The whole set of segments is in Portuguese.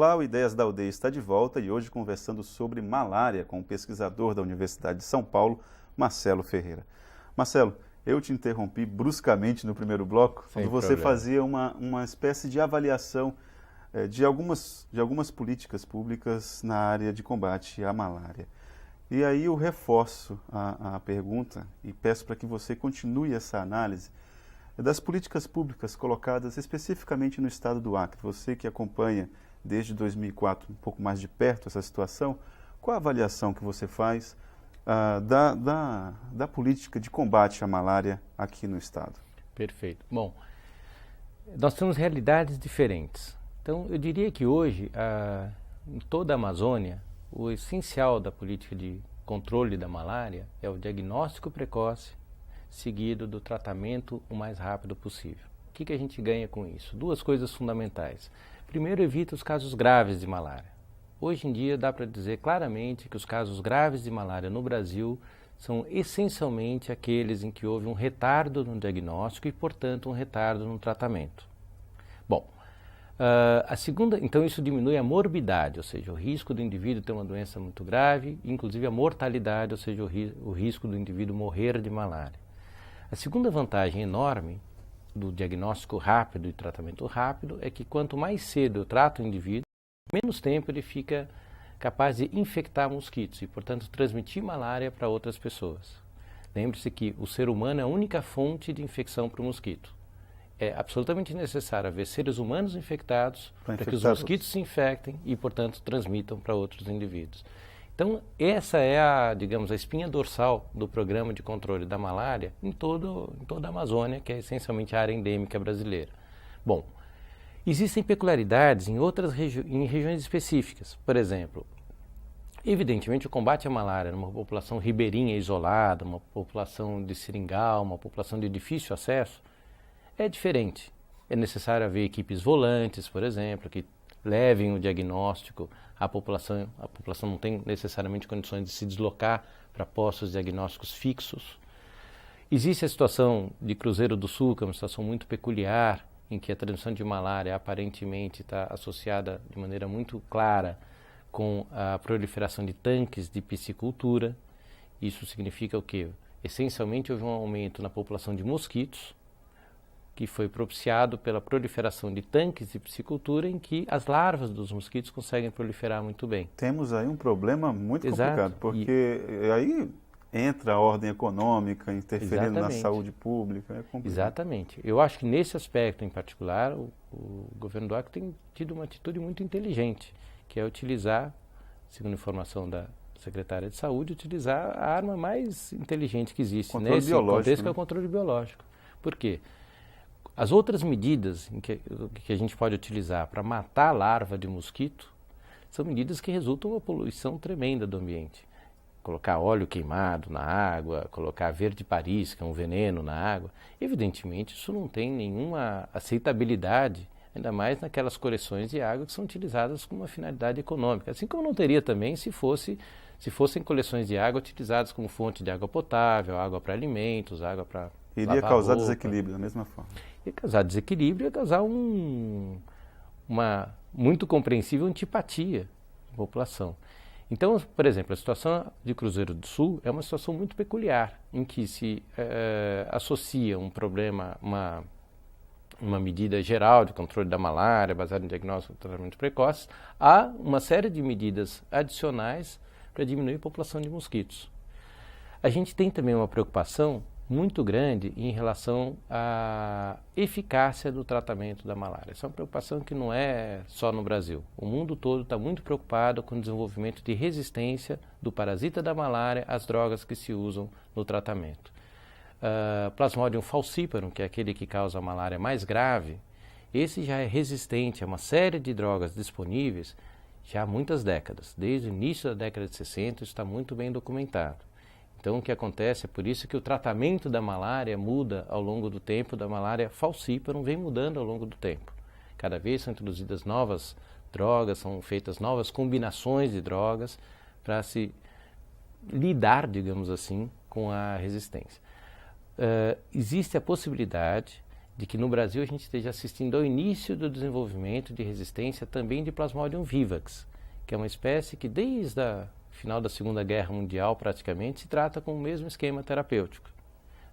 Olá, o Ideias da Aldeia está de volta e hoje conversando sobre malária com o pesquisador da Universidade de São Paulo, Marcelo Ferreira. Marcelo, eu te interrompi bruscamente no primeiro bloco, quando você fazia uma espécie de avaliação de algumas políticas públicas na área de combate à malária. E aí eu reforço a pergunta e peço para que você continue essa análise das políticas públicas colocadas especificamente no estado do Acre. Você que acompanha desde 2004 um pouco mais de perto essa situação, qual a avaliação que você faz da política de combate à malária aqui no estado? Perfeito. Bom, nós temos realidades diferentes. Então, eu diria que hoje, em toda a Amazônia, o essencial da política de controle da malária é o diagnóstico precoce, seguido do tratamento o mais rápido possível. O que a gente ganha com isso? Duas coisas fundamentais. Primeiro, evita os casos graves de malária. Hoje em dia, dá para dizer claramente que os casos graves de malária no Brasil são essencialmente aqueles em que houve um retardo no diagnóstico e, portanto, um retardo no tratamento. Bom, a segunda, então isso diminui a morbidade, ou seja, o risco do indivíduo ter uma doença muito grave, inclusive a mortalidade, ou seja, o risco do indivíduo morrer de malária. A segunda vantagem enorme do diagnóstico rápido e tratamento rápido é que quanto mais cedo eu trato o indivíduo, menos tempo ele fica capaz de infectar mosquitos e, portanto, transmitir malária para outras pessoas. Lembre-se que o ser humano é a única fonte de infecção para o mosquito. É absolutamente necessário haver seres humanos infectados para que os mosquitos se infectem e, portanto, transmitam para outros indivíduos. Então, essa é a espinha dorsal do programa de controle da malária em toda a Amazônia, que é essencialmente a área endêmica brasileira. Bom, existem peculiaridades em regiões específicas. Por exemplo, evidentemente o combate à malária numa população ribeirinha isolada, uma população de seringal, uma população de difícil acesso, é diferente. É necessário haver equipes volantes, por exemplo, que levem o diagnóstico à população. A população não tem necessariamente condições de se deslocar para postos diagnósticos fixos. Existe a situação de Cruzeiro do Sul, que é uma situação muito peculiar, em que a transmissão de malária aparentemente está associada de maneira muito clara com a proliferação de tanques de piscicultura. Isso significa o quê? Essencialmente houve um aumento na população de mosquitos, que foi propiciado pela proliferação de tanques de piscicultura em que as larvas dos mosquitos conseguem proliferar muito bem. Temos aí um problema muito complicado, porque aí entra a ordem econômica, interferindo na saúde pública. É complicado. Exatamente. Eu acho que nesse aspecto em particular, o governo do Acre tem tido uma atitude muito inteligente, que é utilizar, segundo a informação da secretária de Saúde, utilizar a arma mais inteligente que existe nesse contexto, que é o controle biológico. Por quê? As outras medidas que a gente pode utilizar para matar a larva de mosquito são medidas que resultam em uma poluição tremenda do ambiente. Colocar óleo queimado na água, colocar verde Paris, que é um veneno na água. Evidentemente, isso não tem nenhuma aceitabilidade, ainda mais naquelas coleções de água que são utilizadas com uma finalidade econômica. Assim como não teria também se fossem coleções de água utilizadas como fonte de água potável, água para alimentos, água para iria causar desequilíbrio da mesma forma. Ia causar desequilíbrio, ia causar uma muito compreensível antipatia da população. Então, por exemplo, a situação de Cruzeiro do Sul é uma situação muito peculiar, em que se associa um problema, uma medida geral de controle da malária, baseada em diagnóstico e tratamento precoce, a uma série de medidas adicionais para diminuir a população de mosquitos. A gente tem também uma preocupação muito grande em relação à eficácia do tratamento da malária. Essa é uma preocupação que não é só no Brasil. O mundo todo está muito preocupado com o desenvolvimento de resistência do parasita da malária às drogas que se usam no tratamento. Plasmodium falciparum, que é aquele que causa a malária mais grave, esse já é resistente a uma série de drogas disponíveis já há muitas décadas. Desde o início da década de 60, isso está muito bem documentado. Então, o que acontece é por isso que o tratamento da malária muda ao longo do tempo, da malária falciparum vem mudando ao longo do tempo. Cada vez são introduzidas novas drogas, são feitas novas combinações de drogas para se lidar, digamos assim, com a resistência. Existe a possibilidade de que no Brasil a gente esteja assistindo ao início do desenvolvimento de resistência também de Plasmodium vivax, que é uma espécie que desde o final da Segunda Guerra Mundial praticamente se trata com o mesmo esquema terapêutico.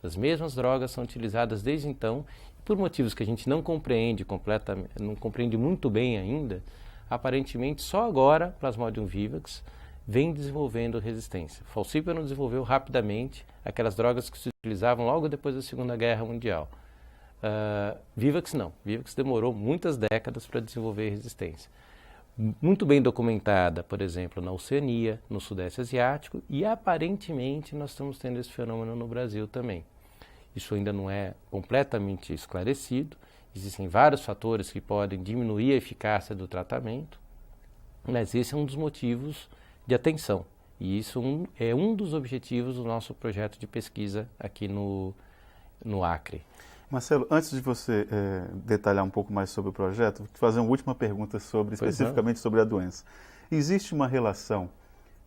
As mesmas drogas são utilizadas desde então, e por motivos que a gente não compreende completamente, não compreende muito bem ainda, aparentemente só agora Plasmodium vivax vem desenvolvendo resistência. Falciparum desenvolveu rapidamente aquelas drogas que se utilizavam logo depois da Segunda Guerra Mundial. Vivax não. Vivax demorou muitas décadas para desenvolver resistência. Muito bem documentada, por exemplo, na Oceania, no Sudeste Asiático, e aparentemente nós estamos tendo esse fenômeno no Brasil também. Isso ainda não é completamente esclarecido, existem vários fatores que podem diminuir a eficácia do tratamento, mas esse é um dos motivos de atenção, e isso é um dos objetivos do nosso projeto de pesquisa aqui no Acre. Marcelo, antes de você detalhar um pouco mais sobre o projeto, vou te fazer uma última pergunta especificamente sobre a doença. Existe uma relação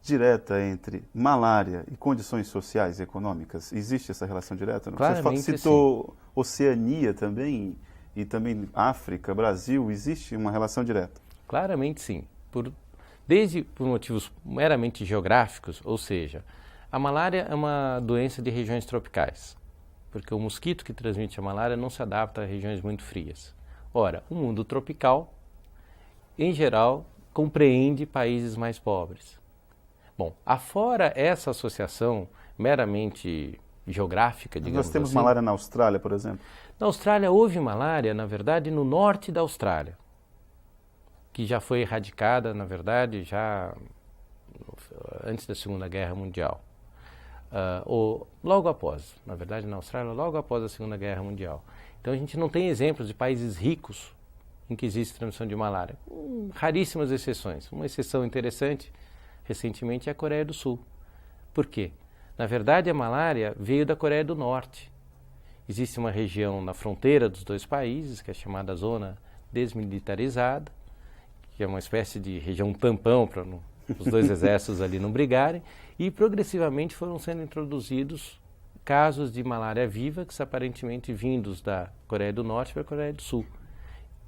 direta entre malária e condições sociais e econômicas? Existe essa relação direta? Claramente, você citou sim. Oceania também, e também África, Brasil, existe uma relação direta? Claramente sim. Desde por motivos meramente geográficos, ou seja, a malária é uma doença de regiões tropicais, porque o mosquito que transmite a malária não se adapta a regiões muito frias. Ora, o mundo tropical, em geral, compreende países mais pobres. Bom, afora essa associação meramente geográfica, digamos assim... Nós temos malária na Austrália, por exemplo? Na Austrália houve malária, na verdade, no norte da Austrália, que já foi erradicada, na verdade, já antes da Segunda Guerra Mundial. Ou logo após, na verdade, na Austrália, logo após a Segunda Guerra Mundial. Então a gente não tem exemplos de países ricos em que existe transmissão de malária, com raríssimas exceções. Uma exceção interessante, recentemente, é a Coreia do Sul. Por quê? Na verdade, a malária veio da Coreia do Norte. Existe uma região na fronteira dos dois países, que é chamada Zona Desmilitarizada, que é uma espécie de região tampão para os dois exércitos ali não brigarem, e progressivamente foram sendo introduzidos casos de malária vivax, aparentemente vindos da Coreia do Norte para a Coreia do Sul.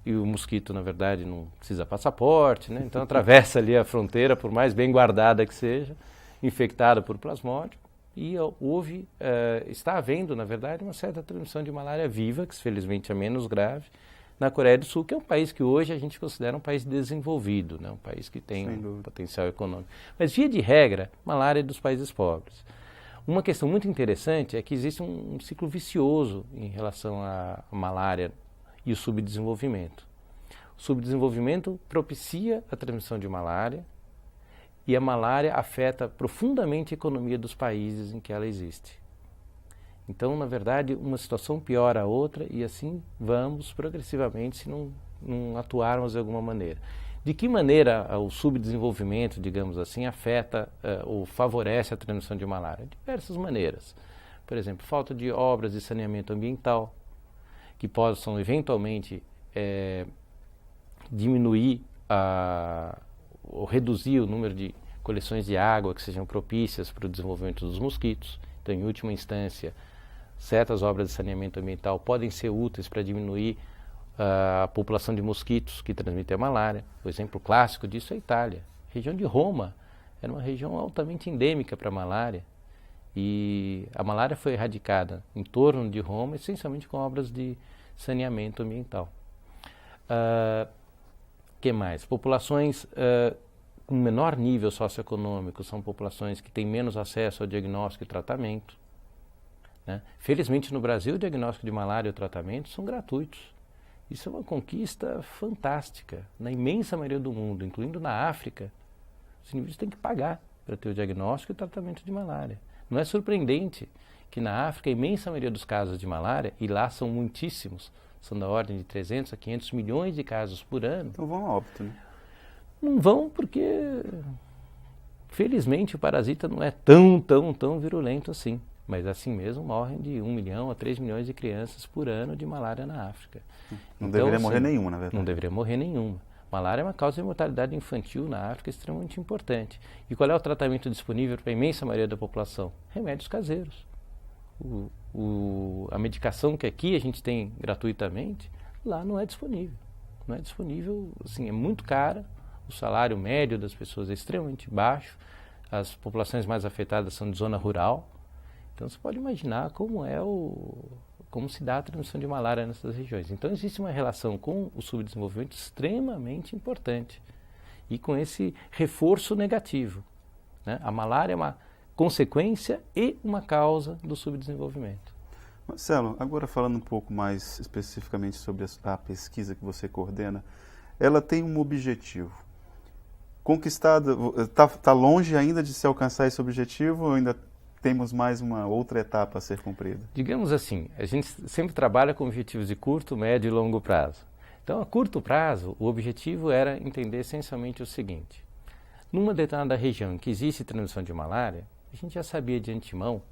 E o mosquito, na verdade, não precisa passaporte, né? Então atravessa ali a fronteira, por mais bem guardada que seja, infectada por plasmódio, e está havendo, na verdade, uma certa transmissão de malária vivax, felizmente é menos grave, na Coreia do Sul, que é um país que hoje a gente considera um país desenvolvido, né? Um país que tem um potencial econômico. Mas, via de regra, malária é dos países pobres. Uma questão muito interessante é que existe um ciclo vicioso em relação à malária e o subdesenvolvimento. O subdesenvolvimento propicia a transmissão de malária e a malária afeta profundamente a economia dos países em que ela existe. Então, na verdade, uma situação piora a outra e assim vamos progressivamente se não atuarmos de alguma maneira. De que maneira o subdesenvolvimento, digamos assim, afeta ou favorece a transmissão de malária? De diversas maneiras. Por exemplo, falta de obras de saneamento ambiental, que possam eventualmente diminuir ou reduzir o número de coleções de água que sejam propícias para o desenvolvimento dos mosquitos. Então, em última instância, certas obras de saneamento ambiental podem ser úteis para diminuir a população de mosquitos que transmitem a malária. O exemplo clássico disso é a Itália. A região de Roma era uma região altamente endêmica para a malária. E a malária foi erradicada em torno de Roma, essencialmente com obras de saneamento ambiental. Que mais? Populações com menor nível socioeconômico são populações que têm menos acesso ao diagnóstico e tratamento. Né? Felizmente, no Brasil, o diagnóstico de malária e o tratamento são gratuitos. Isso é uma conquista fantástica. Na imensa maioria do mundo, incluindo na África, os indivíduos têm que pagar para ter o diagnóstico e o tratamento de malária. Não é surpreendente que na África a imensa maioria dos casos de malária, e lá são muitíssimos, são da ordem de 300 a 500 milhões de casos por ano. Então vão a óbito, né? Não vão porque, felizmente, o parasita não é tão virulento assim. Mas assim mesmo morrem de 1 milhão a 3 milhões de crianças por ano de malária na África. Não deveria morrer nenhuma, na verdade. Não deveria morrer nenhuma. Malária é uma causa de mortalidade infantil na África extremamente importante. E qual é o tratamento disponível para a imensa maioria da população? Remédios caseiros. A medicação que aqui a gente tem gratuitamente, lá não é disponível. Não é disponível, assim, é muito cara, o salário médio das pessoas é extremamente baixo, as populações mais afetadas são de zona rural, então você pode imaginar como se dá a transmissão de malária nessas regiões. Então existe uma relação com o subdesenvolvimento extremamente importante e com esse reforço negativo, né? A malária é uma consequência e uma causa do subdesenvolvimimento. Marcelo, agora falando um pouco mais especificamente sobre a pesquisa que você coordena, ela tem um objetivo. Conquistado, está longe ainda de se alcançar esse objetivo ou ainda temos mais uma outra etapa a ser cumprida? Digamos assim, a gente sempre trabalha com objetivos de curto, médio e longo prazo. Então, a curto prazo, o objetivo era entender essencialmente o seguinte: numa determinada região em que existe transmissão de malária, a gente já sabia de antemão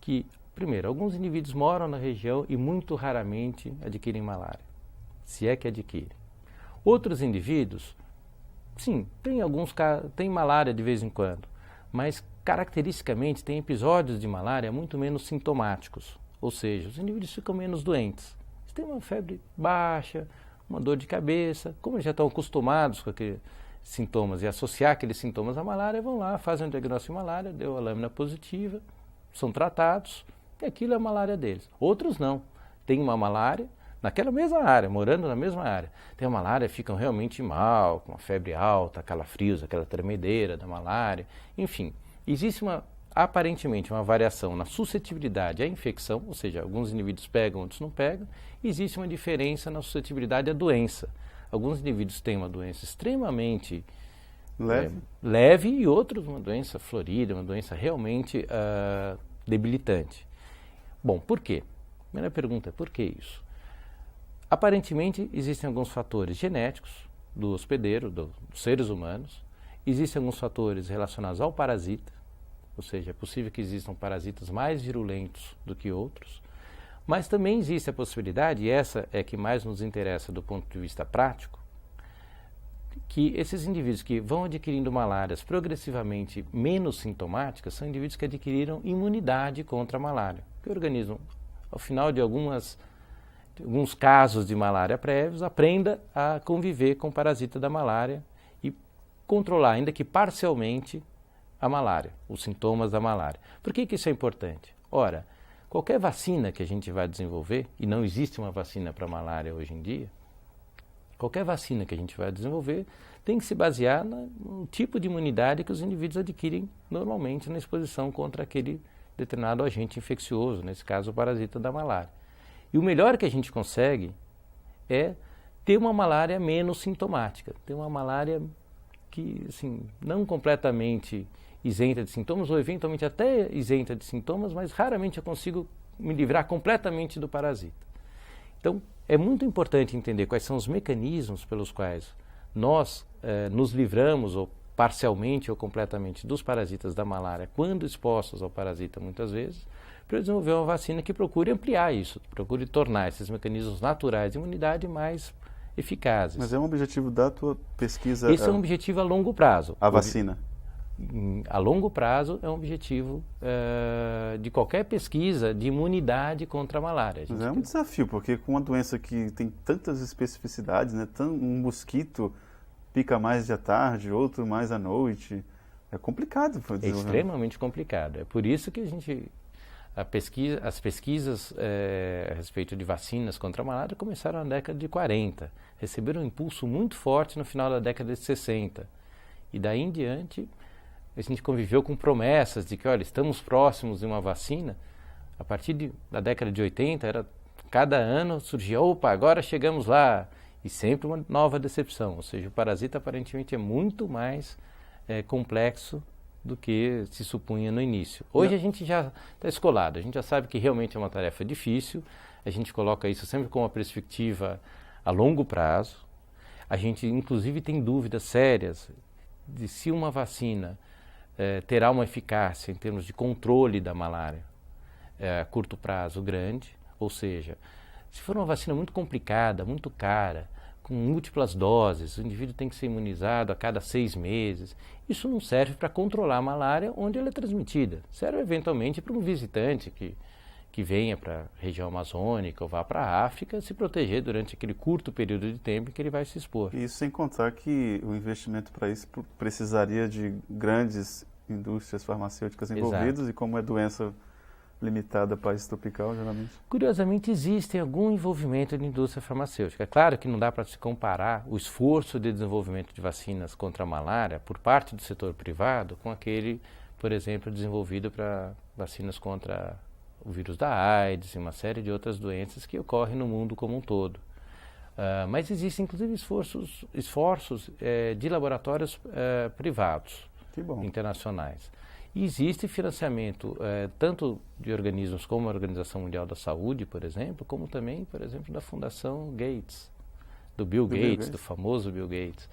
que, primeiro, alguns indivíduos moram na região e muito raramente adquirem malária, se é que adquirem. Outros indivíduos, sim, têm malária de vez em quando, mas caracteristicamente têm episódios de malária muito menos sintomáticos, ou seja, os indivíduos ficam menos doentes. Eles têm uma febre baixa, uma dor de cabeça, como eles já estão acostumados com aqueles sintomas e associar aqueles sintomas à malária, vão lá, fazem um diagnóstico de malária, deu a lâmina positiva, são tratados e aquilo é a malária deles. Outros não, têm uma malária naquela mesma área, morando na mesma área. Tem a malária, ficam realmente mal, com uma febre alta, calafrios, aquela tremedeira da malária, enfim. Existe aparentemente uma variação na suscetibilidade à infecção, ou seja, alguns indivíduos pegam, outros não pegam. Existe uma diferença na suscetibilidade à doença. Alguns indivíduos têm uma doença extremamente leve e outros uma doença florida, uma doença realmente debilitante. Bom, por quê? A primeira pergunta é por que isso? Aparentemente existem alguns fatores genéticos do hospedeiro, dos seres humanos, existem alguns fatores relacionados ao parasita, ou seja, é possível que existam parasitas mais virulentos do que outros, mas também existe a possibilidade, e essa é que mais nos interessa do ponto de vista prático, que esses indivíduos que vão adquirindo malárias progressivamente menos sintomáticas são indivíduos que adquiriram imunidade contra a malária. Que o organismo, ao final de alguns casos de malária prévios, aprenda a conviver com o parasita da malária e controlar, ainda que parcialmente, a malária, os sintomas da malária. Por que isso é importante? Ora, qualquer vacina que a gente vai desenvolver, e não existe uma vacina para malária hoje em dia, qualquer vacina que a gente vai desenvolver tem que se basear no tipo de imunidade que os indivíduos adquirem normalmente na exposição contra aquele determinado agente infeccioso, nesse caso o parasita da malária. E o melhor que a gente consegue é ter uma malária menos sintomática, ter uma malária que, assim, não completamente isenta de sintomas, ou eventualmente até isenta de sintomas, mas raramente eu consigo me livrar completamente do parasita. Então, é muito importante entender quais são os mecanismos pelos quais nós nos livramos, ou parcialmente ou completamente, dos parasitas da malária, quando expostos ao parasita muitas vezes, para desenvolver uma vacina que procure ampliar isso, procure tornar esses mecanismos naturais de imunidade mais eficazes. Mas é um objetivo da tua pesquisa? Esse é um objetivo a longo prazo. A vacina? A longo prazo é um objetivo de qualquer pesquisa de imunidade contra a malária. Mas é um desafio, porque com uma doença que tem tantas especificidades, né? Um mosquito pica mais à tarde, outro mais à noite. É complicado. É extremamente complicado. É por isso que as pesquisas a respeito de vacinas contra a malária começaram na década de 40. Receberam um impulso muito forte no final da década de 60. E daí em diante, a gente conviveu com promessas de que, olha, estamos próximos de uma vacina. A partir da década de 80, cada ano surgia, opa, agora chegamos lá. E sempre uma nova decepção. Ou seja, o parasita aparentemente é muito mais complexo do que se supunha no início. Hoje a gente já está escolado, a gente já sabe que realmente é uma tarefa difícil, a gente coloca isso sempre com uma perspectiva a longo prazo. A gente, inclusive, tem dúvidas sérias de se uma vacina terá uma eficácia em termos de controle da malária a curto prazo grande, ou seja, se for uma vacina muito complicada, muito cara, com múltiplas doses, o indivíduo tem que ser imunizado a cada 6 meses, isso não serve para controlar a malária onde ela é transmitida. Serve eventualmente para um visitante que que venha para a região amazônica ou vá para a África se proteger durante aquele curto período de tempo em que ele vai se expor. E isso sem contar que o investimento para isso precisaria de grandes indústrias farmacêuticas envolvidas. Exato. E como é doença limitada a país tropical, geralmente? Curiosamente, existe algum envolvimento de indústria farmacêutica. É claro que não dá para se comparar o esforço de desenvolvimento de vacinas contra a malária por parte do setor privado com aquele, por exemplo, desenvolvido para vacinas contra o vírus da AIDS e uma série de outras doenças que ocorrem no mundo como um todo. Mas existem, inclusive, esforços de laboratórios privados, internacionais. E existe financiamento tanto de organismos como a Organização Mundial da Saúde, por exemplo, como também, por exemplo, da Fundação Gates, do Bill Gates, do famoso Bill Gates.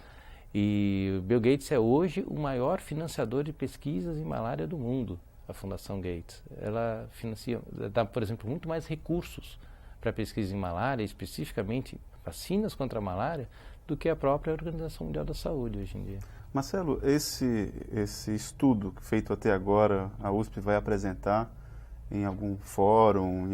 E o Bill Gates é hoje o maior financiador de pesquisas em malária do mundo, a Fundação Gates. Ela financia, dá, por exemplo, muito mais recursos para pesquisa em malária, especificamente vacinas contra a malária, do que a própria Organização Mundial da Saúde hoje em dia. Marcelo, esse estudo feito até agora, a USP vai apresentar em algum fórum,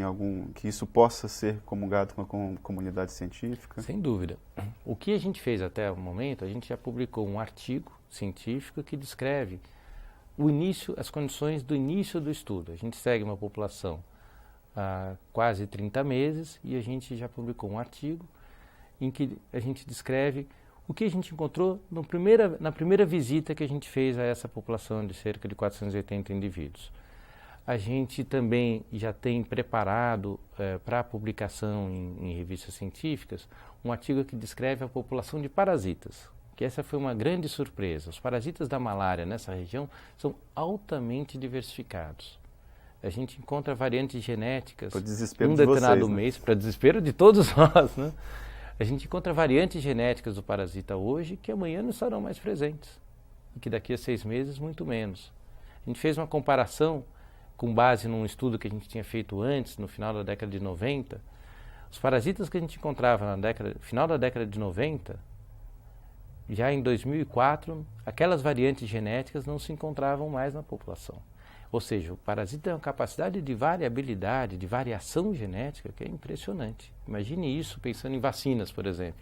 que isso possa ser comungado com a comunidade científica? Sem dúvida. O que a gente fez até o momento, a gente já publicou um artigo científico que descreve as condições do início do estudo. A gente segue uma população há quase 30 meses e a gente já publicou um artigo em que a gente descreve o que a gente encontrou na primeira visita que a gente fez a essa população de cerca de 480 indivíduos. A gente também já tem preparado para publicação em revistas científicas um artigo que descreve a população de parasitas, que essa foi uma grande surpresa. Os parasitas da malária nessa região são altamente diversificados. A gente encontra variantes genéticas em um determinado mês, para desespero de todos nós, né? A gente encontra variantes genéticas do parasita hoje que amanhã não estarão mais presentes e que daqui a 6 meses muito menos. A gente fez uma comparação com base num estudo que a gente tinha feito antes, no final da década de 90. Os parasitas que a gente encontrava no final da década de 90, já em 2004, aquelas variantes genéticas não se encontravam mais na população. Ou seja, o parasita tem uma capacidade de variabilidade, de variação genética que é impressionante. Imagine isso pensando em vacinas, por exemplo.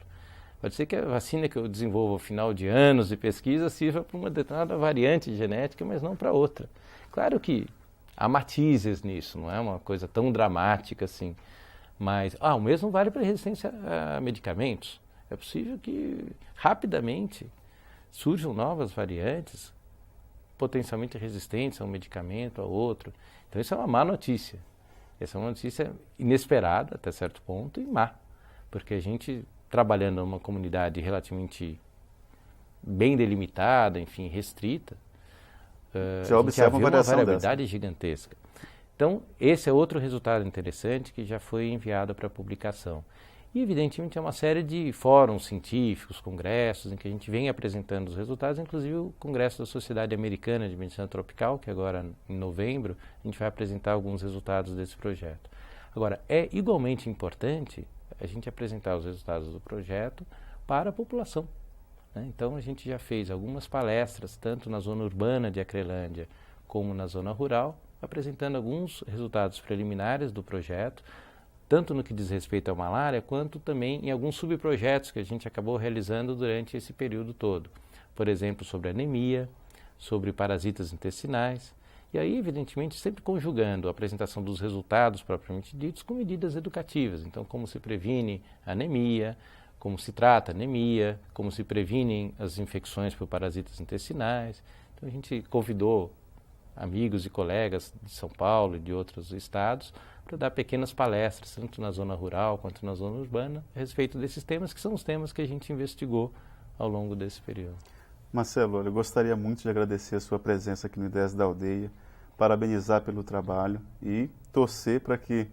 Pode ser que a vacina que eu desenvolvo ao final de anos de pesquisa sirva para uma determinada variante genética, mas não para outra. Claro que há matizes nisso, não é uma coisa tão dramática assim. Mas o mesmo vale para a resistência a medicamentos. É possível que rapidamente surjam novas variantes potencialmente resistentes a um medicamento, a outro. Então isso é uma má notícia. Essa é uma notícia inesperada até certo ponto e má, porque a gente trabalhando numa comunidade relativamente bem delimitada, enfim, restrita, já observa uma variabilidade gigantesca. Então esse é outro resultado interessante que já foi enviado para publicação. E, evidentemente, é uma série de fóruns científicos, congressos, em que a gente vem apresentando os resultados, inclusive o Congresso da Sociedade Americana de Medicina Tropical, que agora, em novembro, a gente vai apresentar alguns resultados desse projeto. Agora, é igualmente importante a gente apresentar os resultados do projeto para a população, né? Então, a gente já fez algumas palestras, tanto na zona urbana de Acrelândia, como na zona rural, apresentando alguns resultados preliminares do projeto, tanto no que diz respeito à malária, quanto também em alguns subprojetos que a gente acabou realizando durante esse período todo. Por exemplo, sobre anemia, sobre parasitas intestinais, e aí, evidentemente, sempre conjugando a apresentação dos resultados propriamente ditos com medidas educativas. Então, como se previne a anemia, como se trata a anemia, como se previnem as infecções por parasitas intestinais. Então, a gente convidou amigos e colegas de São Paulo e de outros estados para dar pequenas palestras, tanto na zona rural quanto na zona urbana, a respeito desses temas, que são os temas que a gente investigou ao longo desse período. Marcelo, eu gostaria muito de agradecer a sua presença aqui no Ideias da Aldeia, parabenizar pelo trabalho e torcer para que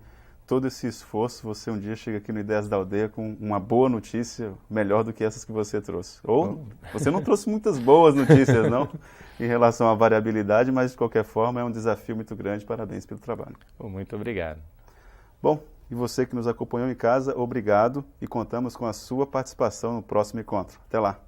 todo esse esforço, você um dia chegue aqui no Ideias da Aldeia com uma boa notícia, melhor do que essas que você trouxe. Ou você não trouxe muitas boas notícias, não, em relação à variabilidade, mas de qualquer forma é um desafio muito grande. Parabéns pelo trabalho. Muito obrigado. Bom, e você que nos acompanhou em casa, obrigado e contamos com a sua participação no próximo encontro. Até lá.